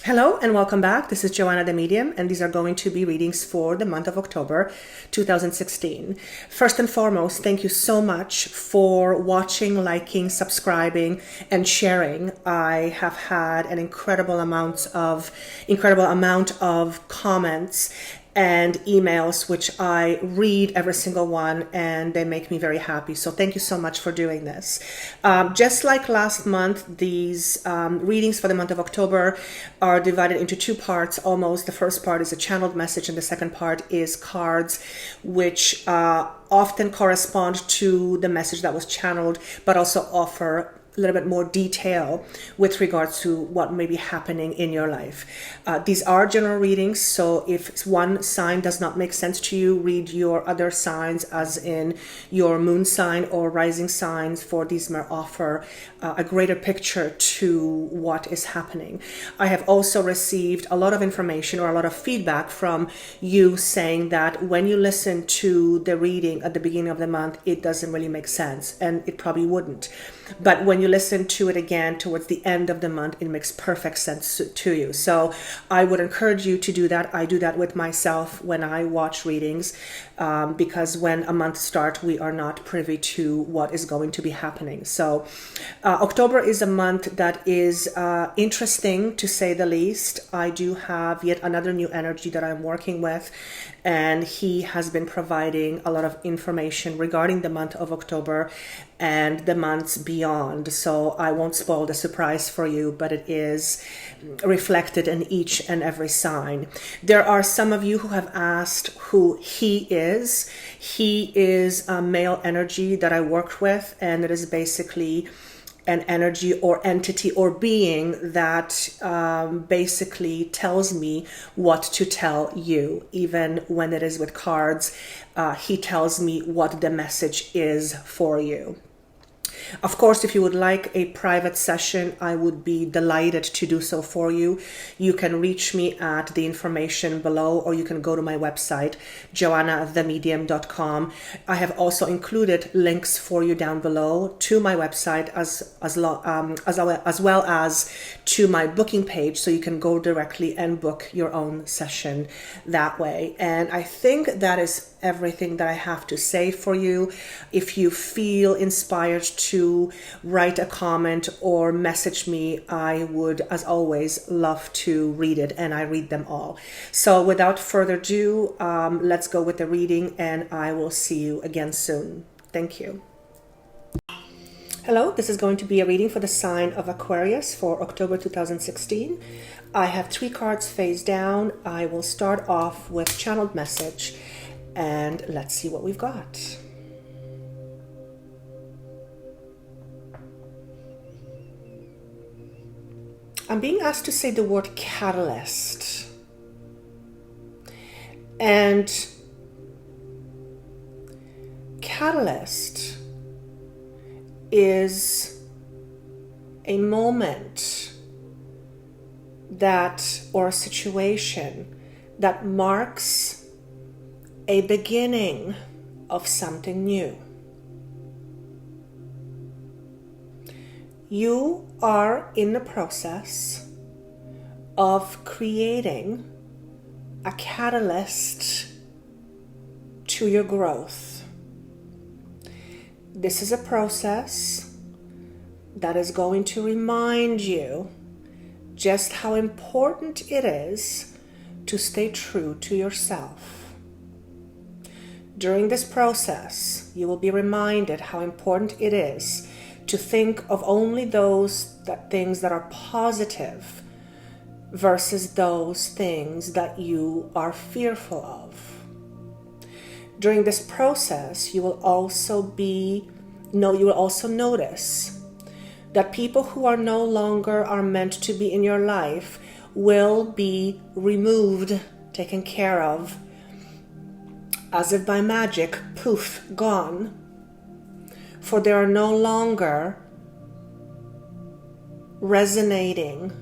Hello and welcome back. This is Joanna the Medium, and these are going to be readings for the month of October 2016. First and foremost, thank you so much for watching, liking, subscribing, and sharing. I have had an incredible amount of comments and emails, which I read every single one, and they make me very happy. So thank you so much for doing this. Just like last month, these readings for the month of October are divided into two parts almost. The first part is a channeled message, and the second part is cards, which often correspond to the message that was channeled, but also offer a little bit more detail with regards to what may be happening in your life. These are general readings, so if one sign does not make sense to you, read your other signs, as in your moon sign or rising signs, for these may offer a greater picture to what is happening. I have also received a lot of information or a lot of feedback from you saying that when you listen to the reading at the beginning of the month, it doesn't really make sense, and it probably wouldn't. But when you listen to it again towards the end of the month, it makes perfect sense to you. So I would encourage you to do that. I do that with myself when I watch readings, because when a month starts, we are not privy to what is going to be happening. So October is a month that is interesting, to say the least. I do have yet another new energy that I'm working with, and he has been providing a lot of information regarding the month of October and the months beyond. So I won't spoil the surprise for you, but it is reflected in each and every sign. There are some of you who have asked who he is. He is a male energy that I work with, and it is basically an energy or entity or being that basically tells me what to tell you. Even when it is with cards, he tells me what the message is for you. Of course, if you would like a private session, I would be delighted to do so for you. You can reach me at the information below, or you can go to my website, joannathemedium.com. I have also included links for you down below to my website as well as to my booking page, so you can go directly and book your own session that way. And I think that is everything that I have to say for you. If you feel inspired to write a comment or message me, I would, as always, love to read it, and I read them all. So without further ado, let's go with the reading, and I will see you again soon. Thank you. Hello, this is going to be a reading for the sign of Aquarius for October 2016. I have 3 cards face down. I will start off with channeled message, and let's see what we've got. I'm being asked to say the word catalyst. And catalyst is a moment that, or a situation that marks a beginning of something new. You are in the process of creating a catalyst to your growth. This is a process that is going to remind you just how important it is to stay true to yourself. During this process, you will be reminded how important it is to think of only those things that are positive versus those things that you are fearful of. During this process, you will also notice that people who are no longer are meant to be in your life will be removed, taken care of, as if by magic, poof, gone. For they are no longer resonating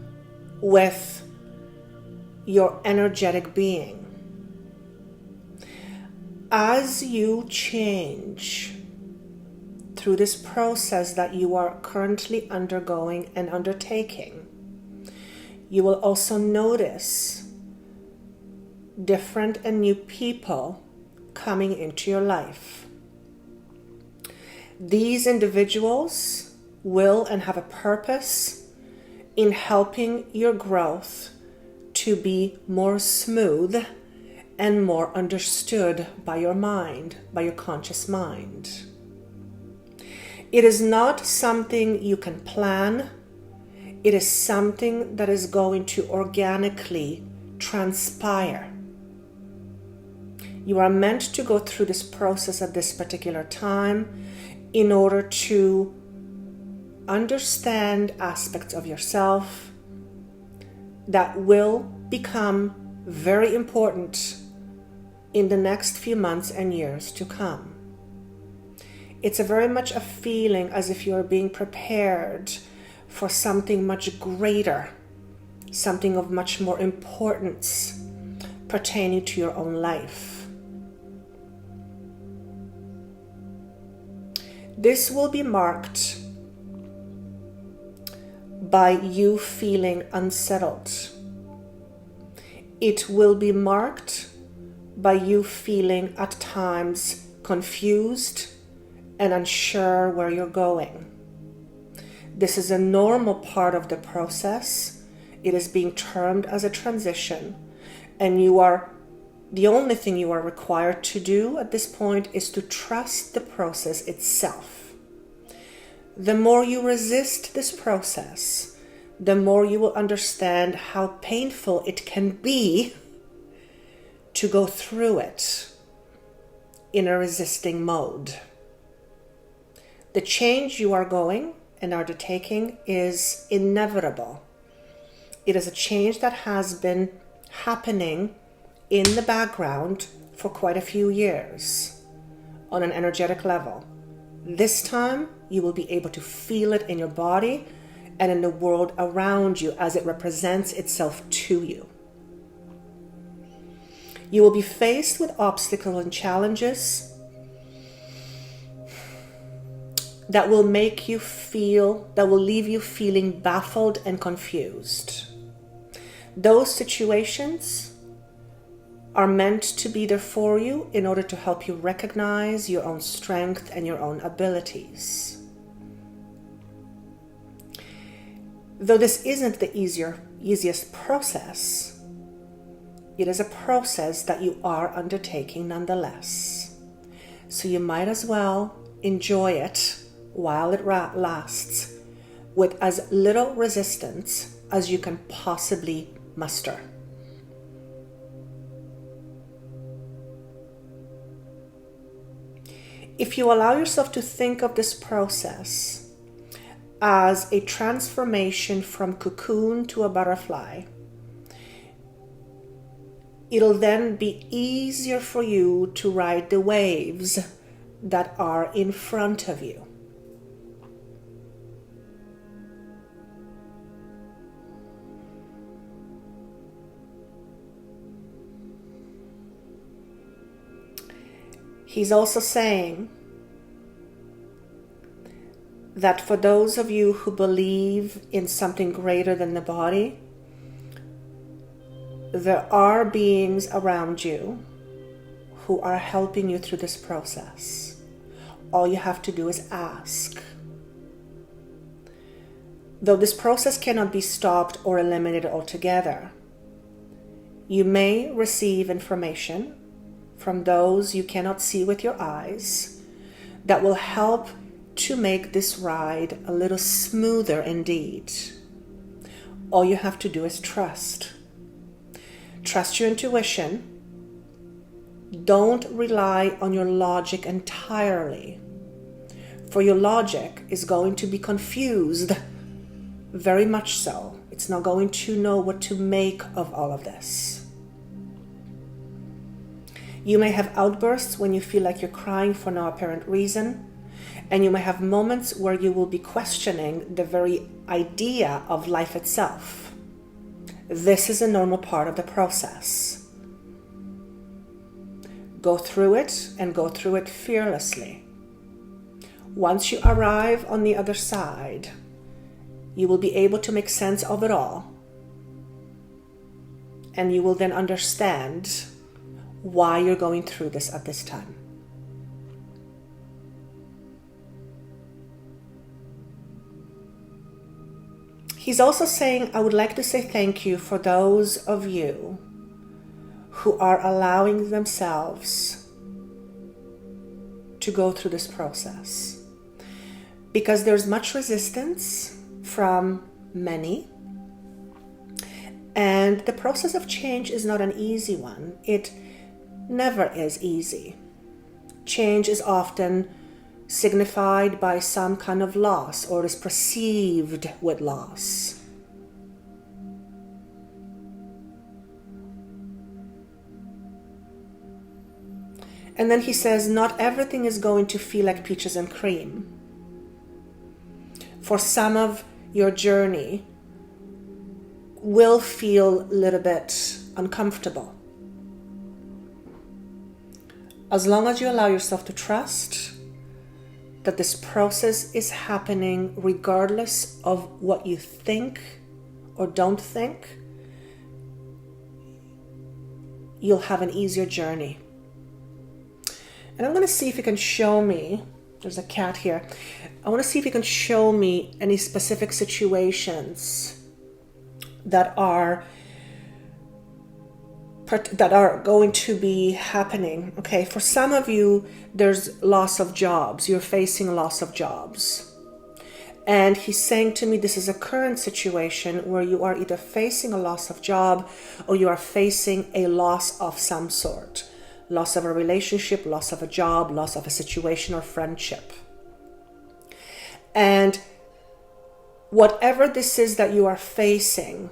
with your energetic being. As you change through this process that you are currently undergoing and undertaking, You will also notice different and new people coming into your life. These individuals will and have a purpose in helping your growth to be more smooth and more understood by your mind, by your conscious mind. It is not something you can plan. It is something that is going to organically transpire. You are meant to go through this process at this particular time in order to understand aspects of yourself that will become very important in the next few months and years to come. It's very much a feeling as if you're being prepared for something much greater, something of much more importance pertaining to your own life. This will be marked by you feeling unsettled. It will be marked by you feeling at times confused and unsure where you're going. This is a normal part of the process. It is being termed as a transition, and the only thing you are required to do at this point is to trust the process itself. The more you resist this process, the more you will understand how painful it can be to go through it in a resisting mode. The change you are going and undertaking is inevitable. It is a change that has been happening in the background for quite a few years on an energetic level. This time, you will be able to feel it in your body and in the world around you as it represents itself to you. You will be faced with obstacles and challenges that will leave you feeling baffled and confused. Those situations are meant to be there for you in order to help you recognize your own strength and your own abilities. Though this isn't the easiest process, it is a process that you are undertaking nonetheless. So you might as well enjoy it while it lasts with as little resistance as you can possibly muster. If you allow yourself to think of this process as a transformation from cocoon to a butterfly, it'll then be easier for you to ride the waves that are in front of you. He's also saying that for those of you who believe in something greater than the body, there are beings around you who are helping you through this process. All you have to do is ask. Though this process cannot be stopped or eliminated altogether, you may receive information from those you cannot see with your eyes that will help to make this ride a little smoother indeed. All you have to do is trust. Trust your intuition. Don't rely on your logic entirely, for your logic is going to be confused, very much so. It's not going to know what to make of all of this. You may have outbursts when you feel like you're crying for no apparent reason, and you may have moments where you will be questioning the very idea of life itself. This is a normal part of the process. Go through it and go through it fearlessly. Once you arrive on the other side, you will be able to make sense of it all and you will then understand why you're going through this at this time. He's also saying, I would like to say thank you for those of you who are allowing themselves to go through this process. Because there's much resistance from many. And the process of change is not an easy one. It never is easy. Change is often signified by some kind of loss, or is perceived with loss. And then he says, not everything is going to feel like peaches and cream. For some of your journey will feel a little bit uncomfortable. As long as you allow yourself to trust that this process is happening regardless of what you think or don't think, you'll have an easier journey. And I'm going to see if you can show me, there's a cat here, I want to see if you can show me any specific situations that are going to be happening. Okay, for some of you, there's loss of jobs. You're facing loss of jobs. And he's saying to me, this is a current situation where you are either facing a loss of job or you are facing a loss of some sort. Loss of a relationship, loss of a job, loss of a situation or friendship. And whatever this is that you are facing,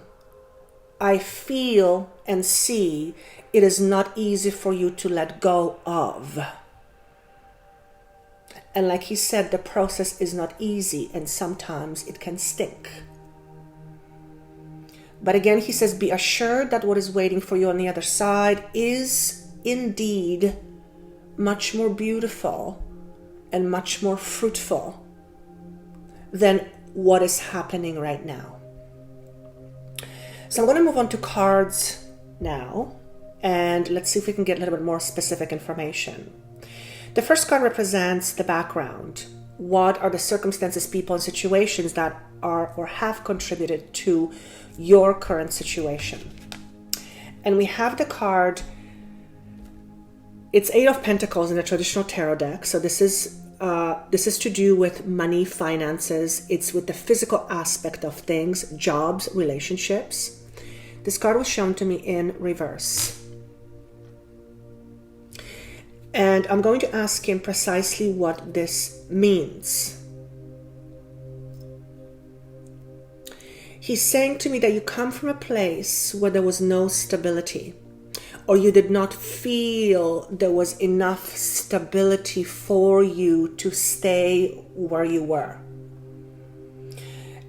I feel and see it is not easy for you to let go of. And like he said, the process is not easy and sometimes it can stink. But again, he says, be assured that what is waiting for you on the other side is indeed much more beautiful and much more fruitful than what is happening right now. So I'm going to move on to cards now, and let's see if we can get a little bit more specific information. The first card represents the background. What are the circumstances, people, and situations that are or have contributed to your current situation? And we have the card, it's 8 of Pentacles in the traditional tarot deck. So this is to do with money, finances. It's with the physical aspect of things, jobs, relationships. This card was shown to me in reverse. And I'm going to ask him precisely what this means. He's saying to me that you come from a place where there was no stability, or you did not feel there was enough stability for you to stay where you were.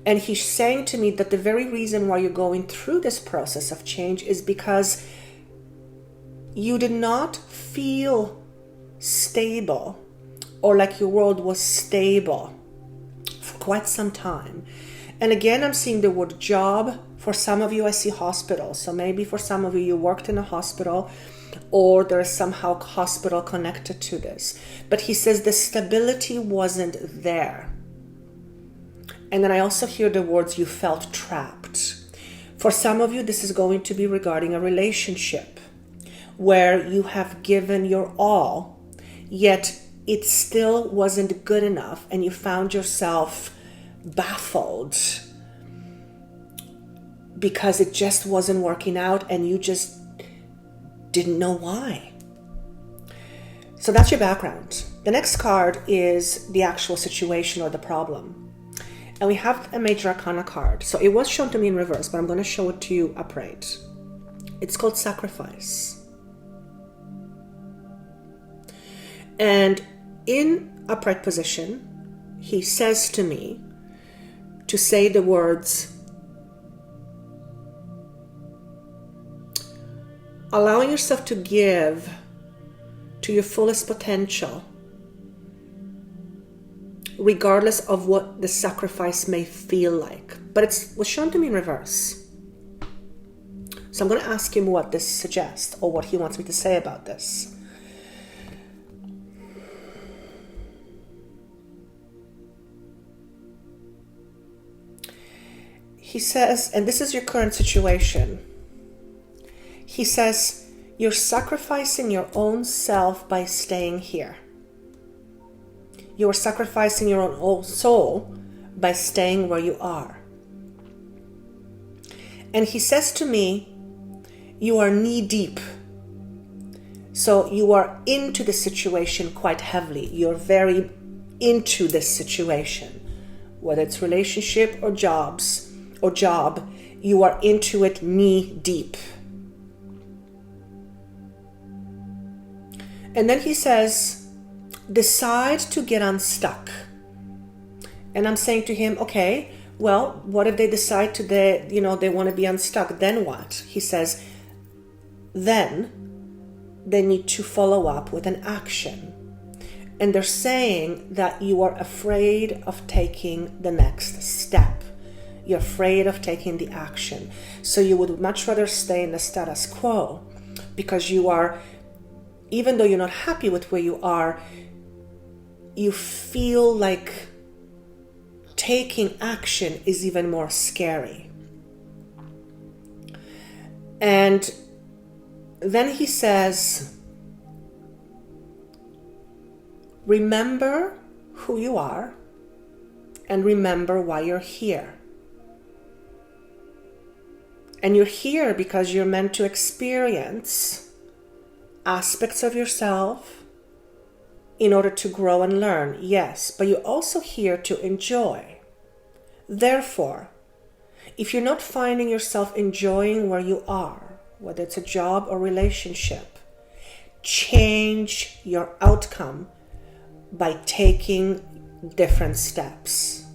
And he's saying to me that the very reason why you're going through this process of change is because you did not feel stable or like your world was stable for quite some time. And again, I'm seeing the word job. For some of you, I see hospital. So maybe for some of you, you worked in a hospital or there is somehow hospital connected to this. But he says the stability wasn't there. And then I also hear the words, you felt trapped. For some of you, this is going to be regarding a relationship where you have given your all, yet it still wasn't good enough and you found yourself baffled because it just wasn't working out and you just didn't know why. So that's your background. The next card is the actual situation or the problem. And we have a Major Arcana card. So it was shown to me in reverse, but I'm going to show it to you upright. It's called Sacrifice. And in upright position, he says to me to say the words, allowing yourself to give to your fullest potential, regardless of what the sacrifice may feel like. But it was shown to me in reverse. So I'm going to ask him what this suggests, or what he wants me to say about this. He says, and this is your current situation. He says, you're sacrificing your own self by staying here. You're sacrificing your own soul by staying where you are. And he says to me, you are knee deep. So you are into the situation quite heavily. You're very into this situation, whether it's relationship or job, you are into it knee deep. And then he says, decide to get unstuck. And I'm saying to him, okay, well, what if they decide they want to be unstuck? Then what? He says, then they need to follow up with an action. And they're saying that you are afraid of taking the next step. You're afraid of taking the action. So you would much rather stay in the status quo, because you are, even though you're not happy with where you are, you feel like taking action is even more scary. And then he says, remember who you are and remember why you're here. And you're here because you're meant to experience aspects of yourself in order to grow and learn, yes, but you're also here to enjoy. Therefore, if you're not finding yourself enjoying where you are, whether it's a job or relationship, change your outcome by taking different steps.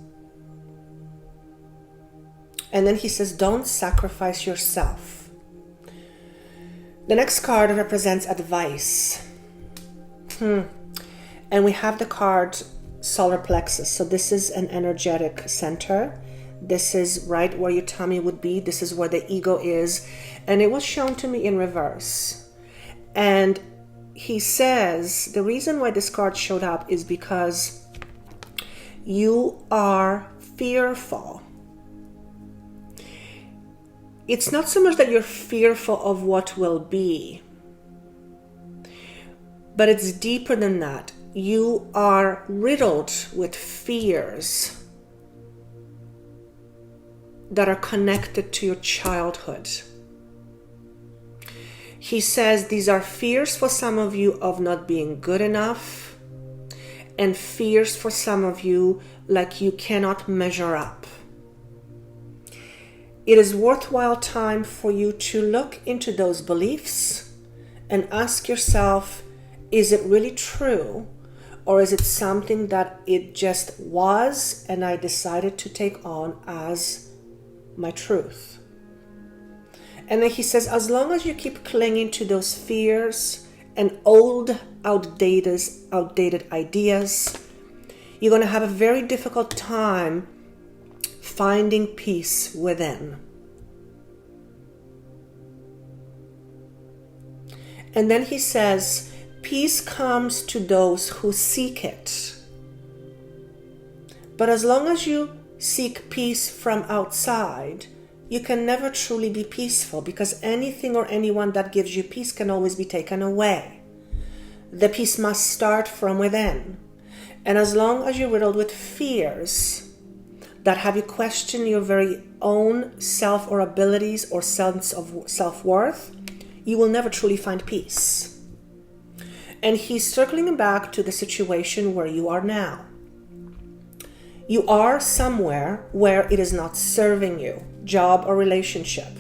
And then he says, don't sacrifice yourself. The next card represents advice. And we have the card solar plexus. So this is an energetic center. This is right where your tummy would be. This is where the ego is. And it was shown to me in reverse. And he says the reason why this card showed up is because you are fearful. It's not so much that you're fearful of what will be, but it's deeper than that. You are riddled with fears that are connected to your childhood. He says these are fears for some of you of not being good enough, and fears for some of you like you cannot measure up. It is worthwhile time for you to look into those beliefs and ask yourself, is it really true? Or is it something that it just was and I decided to take on as my truth? And then he says, as long as you keep clinging to those fears and old, outdated ideas, you're going to have a very difficult time finding peace within. And then he says, peace comes to those who seek it. But as long as you seek peace from outside, you can never truly be peaceful, because anything or anyone that gives you peace can always be taken away. The peace must start from within. And as long as you're riddled with fears that have you question your very own self or abilities or sense of self-worth, you will never truly find peace. And he's circling back to the situation where you are now. You are somewhere where it is not serving you, job or relationship.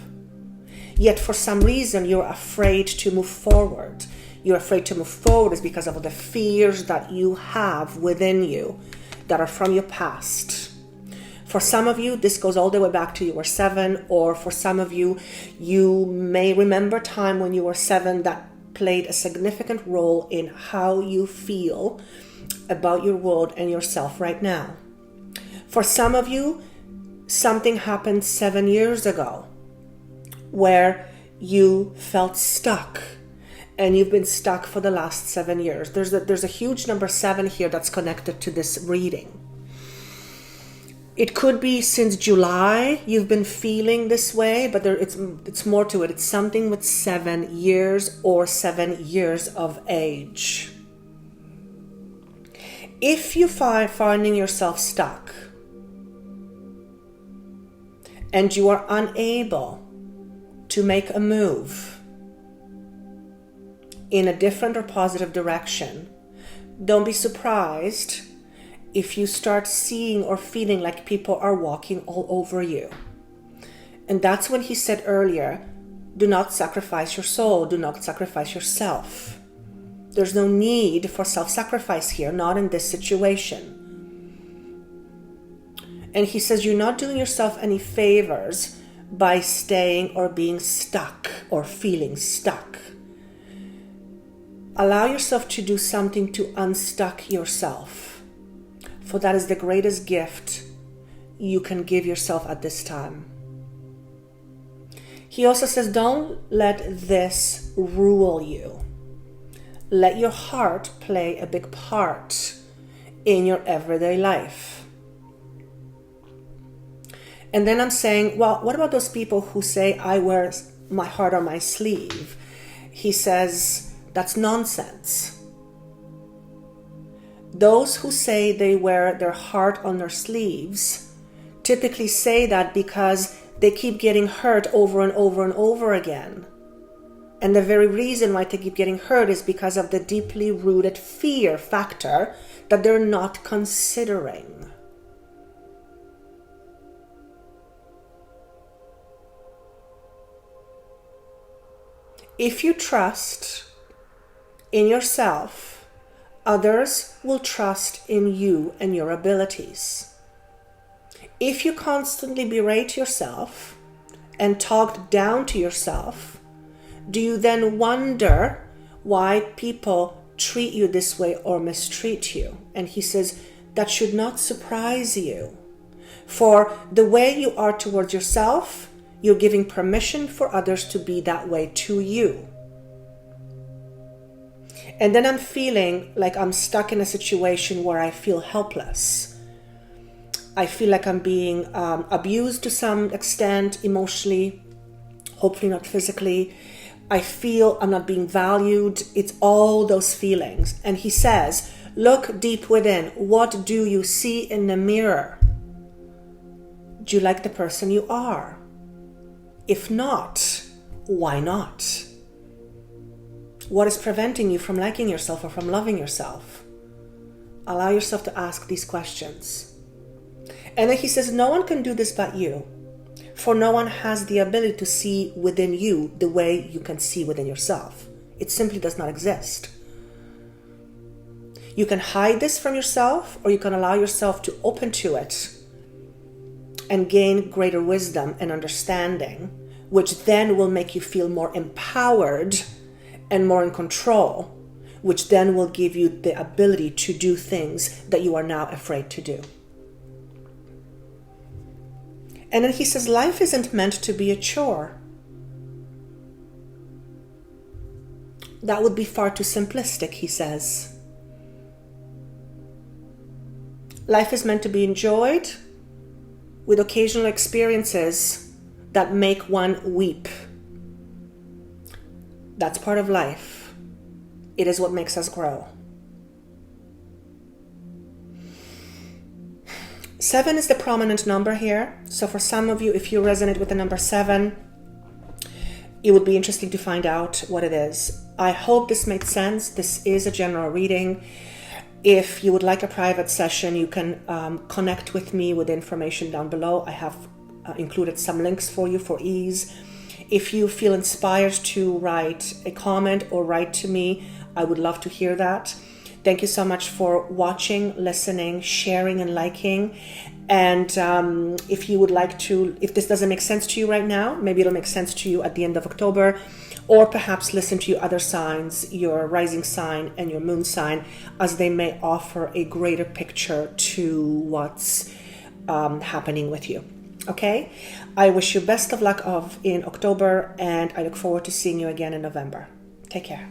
Yet for some reason you're afraid to move forward. You're afraid to move forward is because of the fears that you have within you that are from your past. For some of you, this goes all the way back to you were 7, or for some of you, you may remember a time when you were 7 that played a significant role in how you feel about your world and yourself right now. For some of you, something happened 7 years ago where you felt stuck, and you've been stuck for the last 7 years. There's a huge number 7 here that's connected to this reading. It could be since July you've been feeling this way, but it's more to it. It's something with 7 years or 7 years of age. If you find finding yourself stuck and you are unable to make a move in a different or positive direction, don't be surprised if you start seeing or feeling like people are walking all over you. And that's when he said earlier, do not sacrifice your soul, do not sacrifice yourself. There's no need for self-sacrifice here, not in this situation. And he says you're not doing yourself any favors by staying or being stuck or feeling stuck. Allow yourself to do something to unstuck yourself, for that is the greatest gift you can give yourself at this time. He also says, don't let this rule you. Let your heart play a big part in your everyday life. And then I'm saying, well, what about those people who say, I wear my heart on my sleeve? He says, that's nonsense. Those who say they wear their heart on their sleeves typically say that because they keep getting hurt over and over and over again. And the very reason why they keep getting hurt is because of the deeply rooted fear factor that they're not considering. If you trust in yourself, others will trust in you and your abilities. If you constantly berate yourself and talk down to yourself, do you then wonder why people treat you this way or mistreat you? And he says that should not surprise you. For the way you are towards yourself, you're giving permission for others to be that way to you. And then I'm feeling like I'm stuck in a situation where I feel helpless. I feel like I'm being abused to some extent emotionally, hopefully not physically. I feel I'm not being valued. It's all those feelings. And he says, look deep within. What do you see in the mirror? Do you like the person you are? If not, why not? What is preventing you from liking yourself or from loving yourself? Allow yourself to ask these questions. And then he says, no one can do this but you. For no one has the ability to see within you the way you can see within yourself. It simply does not exist. You can hide this from yourself, or you can allow yourself to open to it and gain greater wisdom and understanding, which then will make you feel more empowered and more in control, which then will give you the ability to do things that you are now afraid to do. And then he says, life isn't meant to be a chore. That would be far too simplistic, he says. Life is meant to be enjoyed with occasional experiences that make one weep. That's part of life. It is what makes us grow. 7 is the prominent number here. So for some of you, if you resonate with the number 7, it would be interesting to find out what it is. I hope this made sense. This is a general reading. If you would like a private session, you can connect with me with the information down below. I have included some links for you for ease. If you feel inspired to write a comment or write to me, I would love to hear that. Thank you so much for watching, listening, sharing, and liking. And if you would like to, if this doesn't make sense to you right now, maybe it'll make sense to you at the end of October, or perhaps listen to your other signs, your rising sign and your moon sign, as they may offer a greater picture to what's happening with you. Okay? I wish you best of luck in October, and I look forward to seeing you again in November. Take care.